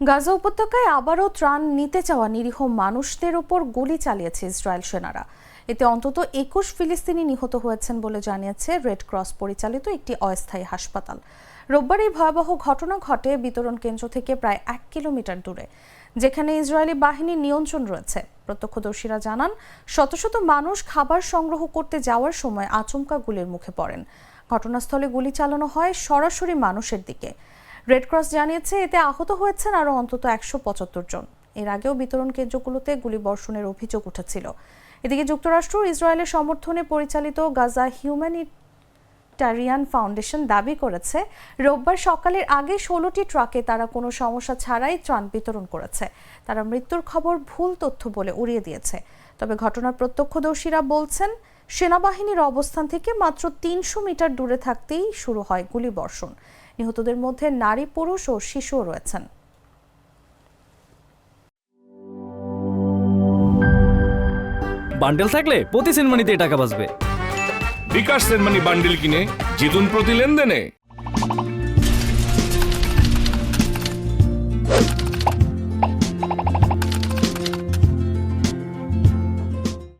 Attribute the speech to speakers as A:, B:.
A: গাজা উপত্যকায় আবারও ত্রাণ নিতে চাওয়া নিরীহ মানুষদের ওপর গুলি চালিয়েছে ইসরায়েল সেনারা। এতে অন্তত ২১ ফিলিস্তিনি নিহত হয়েছেন বলে জানিয়েছে রেড ক্রস পরিচালিত একটি অস্থায়ী হাসপাতাল। রোববার এই ভয়াবহ ঘটনা ঘটে বিতরণ কেন্দ্র থেকে প্রায় ১ কিলোমিটার দূরে, যেখানে ইসরায়েলি বাহিনীর নিয়ন্ত্রণ রয়েছে। প্রত্যক্ষদর্শীরা জানান, শত শত মানুষ খাবার সংগ্রহ করতে যাওয়ার সময় আচমকা গুলির মুখে পড়েন। ঘটনাস্থলে গুলি চালানো হয় সরাসরি মানুষের দিকে। রেড ক্রস জানিয়েছে এতে আহত হয়েছেন আরও অন্তত ১৭৫ জন। এর আগেও বিতরণ কেন্দ্রগুলোতে গুলিবর্ষণের অভিযোগ উঠেছিল। এদিকে যুক্তরাষ্ট্র ইসরায়েলের সমর্থনে পরিচালিত গাজা হিউম্যানিটারিয়ান ফাউন্ডেশন দাবি করেছে, রোববার সকালের আগে ১৬টি ট্রাকে তারা কোনো সমস্যা ছাড়াই ত্রাণ বিতরণ করেছে। তারা মৃত্যুর খবর ভুল তথ্য বলে উড়িয়ে দিয়েছে। তবে ঘটনার প্রত্যক্ষদর্শীরা বলছেন, সেনাবাহিনীর অবস্থান থেকে মাত্র ৩০০ মিটার দূরে থাকতেই শুরু হয় গুলিবর্ষণ। নিহতদের মধ্যে নারী, পুরুষ ও শিশুও রয়েছেন।
B: বান্ডেল থাকলে প্রতি সেনমানিতে টাকা বাঁচবে।
C: বিকাশ সেনমানি বান্ডিল কিনে জিতুন প্রতি লেনদেনে।